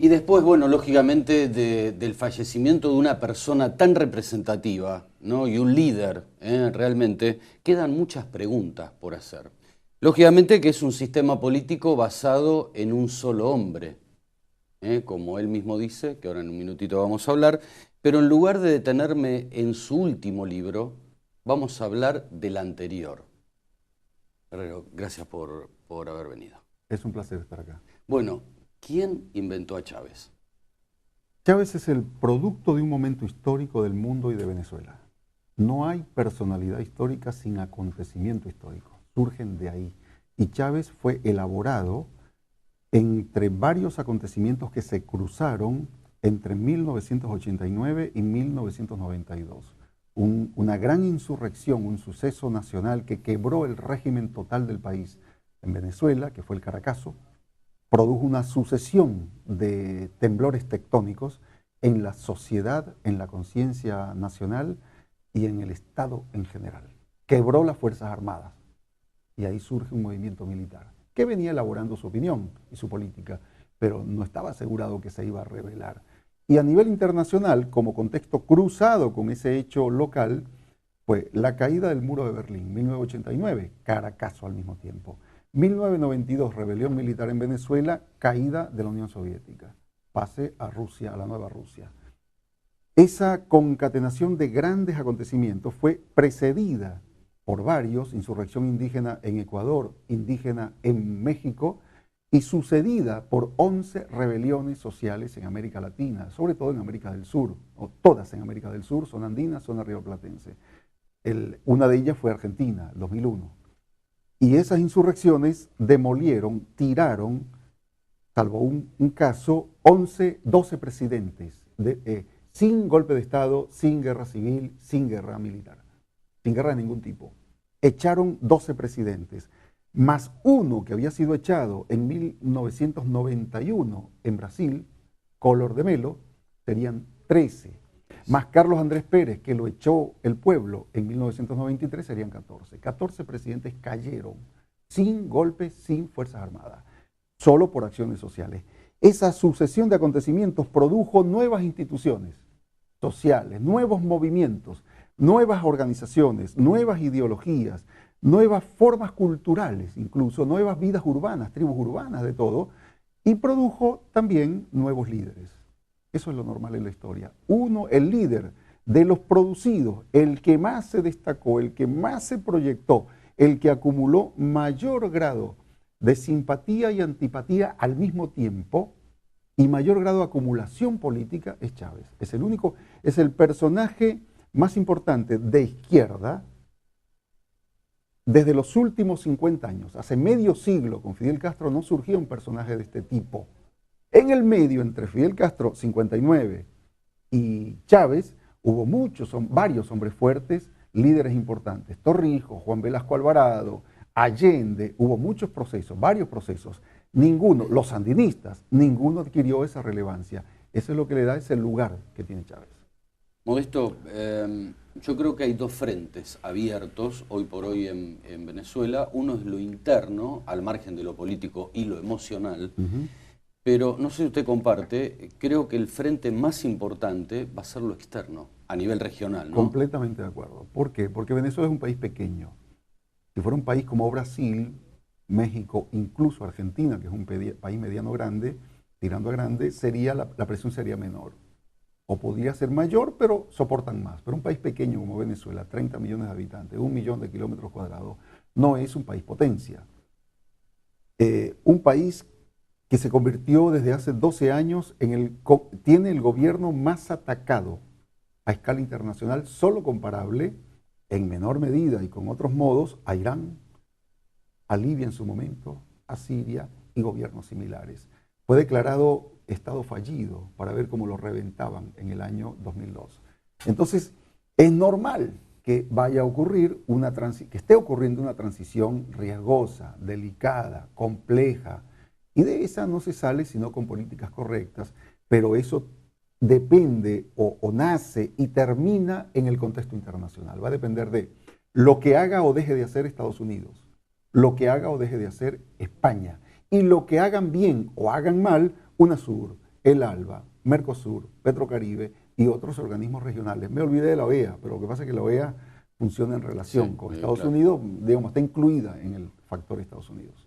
Y después, bueno, lógicamente del fallecimiento de una persona tan representativa, ¿no? Y un líder, realmente, quedan muchas preguntas por hacer. Lógicamente que es un sistema político basado en un solo hombre, como él mismo dice, que ahora en un minutito vamos a hablar, pero en lugar de detenerme en su último libro, vamos a hablar del anterior. Herrero, gracias por haber venido. Es un placer estar acá. Bueno, ¿quién inventó a Chávez? Chávez es el producto de un momento histórico del mundo y de Venezuela. No hay personalidad histórica sin acontecimiento histórico. Surgen de ahí. Y Chávez fue elaborado entre varios acontecimientos que se cruzaron entre 1989 y 1992. Una gran insurrección, un suceso nacional que quebró el régimen total del país en Venezuela, que fue el Caracazo, produjo una sucesión de temblores tectónicos en la sociedad, en la conciencia nacional y en el Estado en general. Quebró las Fuerzas Armadas y ahí surge un movimiento militar que venía elaborando su opinión y su política, pero no estaba asegurado que se iba a revelar. Y a nivel internacional, como contexto cruzado con ese hecho local, fue la caída del muro de Berlín, 1989, Caracazo al mismo tiempo. 1992, rebelión militar en Venezuela, caída de la Unión Soviética, pase a Rusia, a la nueva Rusia. Esa concatenación de grandes acontecimientos fue precedida por varios, insurrección indígena en Ecuador, indígena en México, y sucedida por 11 rebeliones sociales en América Latina, sobre todo en América del Sur, o todas en América del Sur, zona andina, zona rioplatense. Una de ellas fue Argentina, el 2001. Y esas insurrecciones demolieron, tiraron, salvo un caso, 12 presidentes, sin golpe de Estado, sin guerra civil, sin guerra militar, sin guerra de ningún tipo. Echaron 12 presidentes, más uno que había sido echado en 1991 en Brasil, Collor de Mello, serían 13. Más Carlos Andrés Pérez, que lo echó el pueblo en 1993, serían 14. 14 presidentes cayeron sin golpes, sin Fuerzas Armadas, solo por acciones sociales. Esa sucesión de acontecimientos produjo nuevas instituciones sociales, nuevos movimientos, nuevas organizaciones, nuevas ideologías, nuevas formas culturales, incluso nuevas vidas urbanas, tribus urbanas, de todo, y produjo también nuevos líderes. Eso es lo normal en la historia. Uno, el líder de los producidos, el que más se destacó, el que más se proyectó, el que acumuló mayor grado de simpatía y antipatía al mismo tiempo y mayor grado de acumulación política es Chávez. Es el único, es el personaje más importante de izquierda desde los últimos 50 años. Hace medio siglo con Fidel Castro no surgía un personaje de este tipo. En el medio, entre Fidel Castro, 59, y Chávez, hubo varios hombres fuertes, líderes importantes. Torrijos, Juan Velasco Alvarado, Allende, hubo muchos procesos, varios procesos. Ninguno, los sandinistas, ninguno adquirió esa relevancia. Eso es lo que le da ese lugar que tiene Chávez. Modesto, yo creo que hay dos frentes abiertos hoy por hoy en Venezuela. Uno es lo interno, al margen de lo político y lo emocional. Pero no sé si usted comparte, creo que el frente más importante va a ser lo externo, a nivel regional, ¿no? Completamente de acuerdo. ¿Por qué? Porque Venezuela es un país pequeño. Si fuera un país como Brasil, México, incluso Argentina, que es un país mediano grande, tirando a grande, la presión sería menor. O podría ser mayor, pero soportan más. Pero un país pequeño como Venezuela, 30 millones de habitantes, 1 millón de kilómetros cuadrados, no es un país potencia. Un país que se convirtió desde hace 12 años tiene el gobierno más atacado a escala internacional, solo comparable, en menor medida y con otros modos, a Irán, a Libia en su momento, a Siria y gobiernos similares. Fue declarado estado fallido para ver cómo lo reventaban en el año 2002. Entonces, es normal que vaya a ocurrir que esté ocurriendo una transición riesgosa, delicada, compleja, y de esa no se sale sino con políticas correctas, pero eso depende o nace y termina en el contexto internacional. Va a depender de lo que haga o deje de hacer Estados Unidos, lo que haga o deje de hacer España, y lo que hagan bien o hagan mal UNASUR, el ALBA, Mercosur, Petrocaribe y otros organismos regionales. Me olvidé de la OEA, pero lo que pasa es que la OEA funciona en relación con Estados Unidos, digamos, está incluida en el factor Estados Unidos.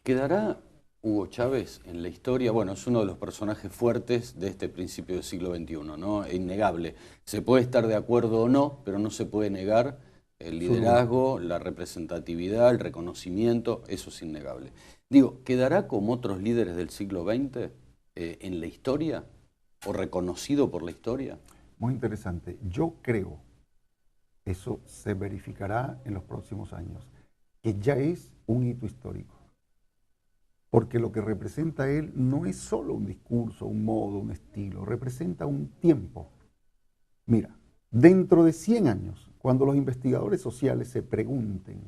¿Quedará Hugo Chávez en la historia? Bueno, es uno de los personajes fuertes de este principio del siglo XXI, ¿no? Es innegable. Se puede estar de acuerdo o no, pero no se puede negar el liderazgo, la representatividad, el reconocimiento, eso es innegable. Digo, ¿quedará como otros líderes del siglo XX en la historia o reconocido por la historia? Muy interesante. Yo creo, eso se verificará en los próximos años, que ya es un hito histórico. Porque lo que representa él no es solo un discurso, un modo, un estilo, representa un tiempo. Mira, dentro de 100 años, cuando los investigadores sociales se pregunten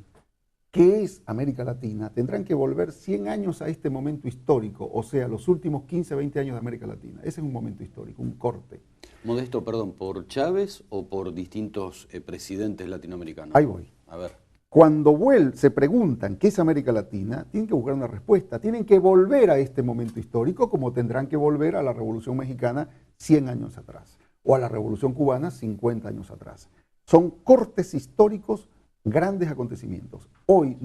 qué es América Latina, tendrán que volver 100 años a este momento histórico, o sea, los últimos 15, 20 años de América Latina. Ese es un momento histórico, un corte. Modesto, perdón, ¿por Chávez o por distintos presidentes latinoamericanos? Ahí voy. A ver. Cuando se preguntan qué es América Latina, tienen que buscar una respuesta, tienen que volver a este momento histórico como tendrán que volver a la Revolución Mexicana 100 años atrás o a la Revolución Cubana 50 años atrás. Son cortes históricos, grandes acontecimientos. Hoy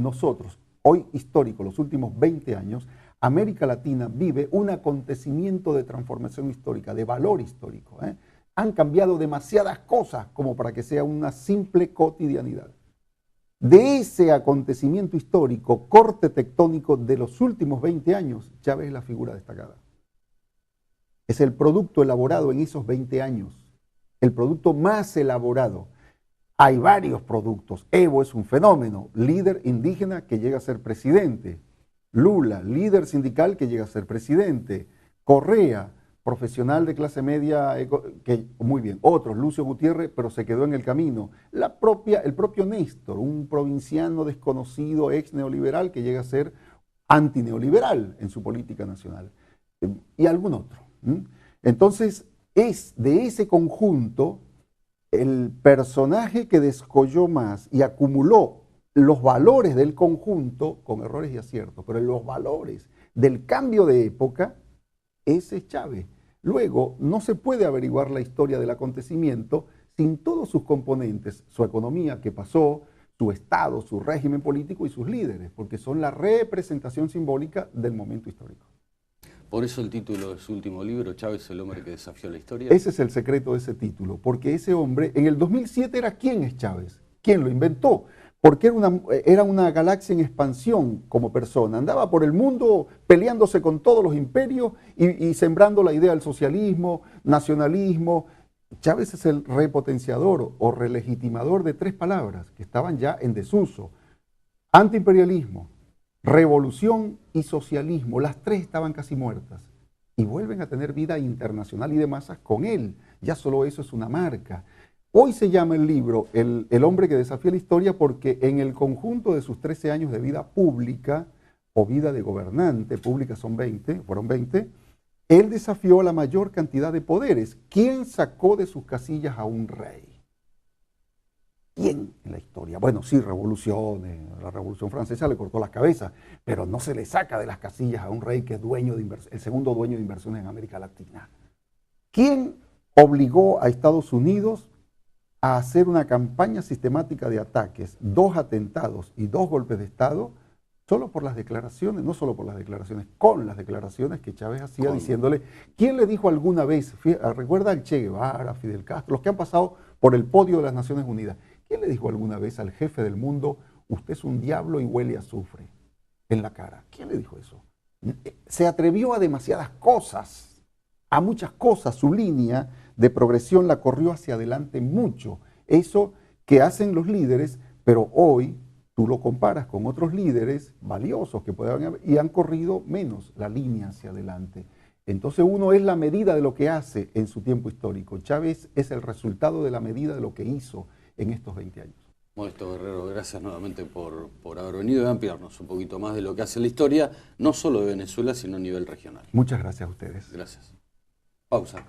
histórico, los últimos 20 años, América Latina vive un acontecimiento de transformación histórica, de valor histórico. Han cambiado demasiadas cosas como para que sea una simple cotidianidad. De ese acontecimiento histórico, corte tectónico de los últimos 20 años, Chávez es la figura destacada. Es el producto elaborado en esos 20 años, el producto más elaborado. Hay varios productos. Evo es un fenómeno, líder indígena que llega a ser presidente. Lula, líder sindical que llega a ser presidente. Correa, profesional de clase media, que muy bien. Otros, Lucio Gutiérrez, pero se quedó en el camino. El propio Néstor, un provinciano desconocido, ex neoliberal, que llega a ser antineoliberal en su política nacional. Y algún otro. Entonces, es de ese conjunto el personaje que descolló más y acumuló los valores del conjunto, con errores y aciertos, pero los valores del cambio de época, ese es Chávez. Luego, no se puede averiguar la historia del acontecimiento sin todos sus componentes, su economía, qué pasó, su Estado, su régimen político y sus líderes, porque son la representación simbólica del momento histórico. Por eso el título de su último libro, Chávez, el hombre que desafió la historia. Ese es el secreto de ese título, porque ese hombre, en el 2007 era ¿quién es Chávez? ¿Quién lo inventó? Porque era una galaxia en expansión como persona. Andaba por el mundo peleándose con todos los imperios y sembrando la idea del socialismo, nacionalismo. Chávez es el repotenciador o relegitimador de 3 palabras que estaban ya en desuso. Antiimperialismo, revolución y socialismo. Las 3 estaban casi muertas. Y vuelven a tener vida internacional y de masas con él. Ya solo eso es una marca. Hoy se llama el libro El hombre que desafía la historia porque en el conjunto de sus 13 años de vida pública o vida de gobernante, pública fueron 20, él desafió a la mayor cantidad de poderes. ¿Quién sacó de sus casillas a un rey? ¿Quién en la historia? Bueno, sí, revoluciones, la Revolución Francesa le cortó las cabezas, pero no se le saca de las casillas a un rey que es el segundo dueño de inversiones en América Latina. ¿Quién obligó a Estados Unidos a hacer una campaña sistemática de ataques, 2 atentados y 2 golpes de Estado, solo por las declaraciones, no solo por las declaraciones, con las declaraciones que Chávez hacía diciéndole, ¿quién le dijo alguna vez, recuerda al Che Guevara, Fidel Castro, los que han pasado por el podio de las Naciones Unidas, ¿quién le dijo alguna vez al jefe del mundo, usted es un diablo y huele a azufre en la cara? ¿Quién le dijo eso? Se atrevió a demasiadas cosas, a muchas cosas, su línea de progresión la corrió hacia adelante mucho. Eso que hacen los líderes, pero hoy tú lo comparas con otros líderes valiosos que pueden haber y han corrido menos la línea hacia adelante. Entonces uno es la medida de lo que hace en su tiempo histórico. Chávez es el resultado de la medida de lo que hizo en estos 20 años. Modesto Guerrero, gracias nuevamente por haber venido y ampliarnos un poquito más de lo que hace la historia, no solo de Venezuela, sino a nivel regional. Muchas gracias a ustedes. Gracias. Pausa.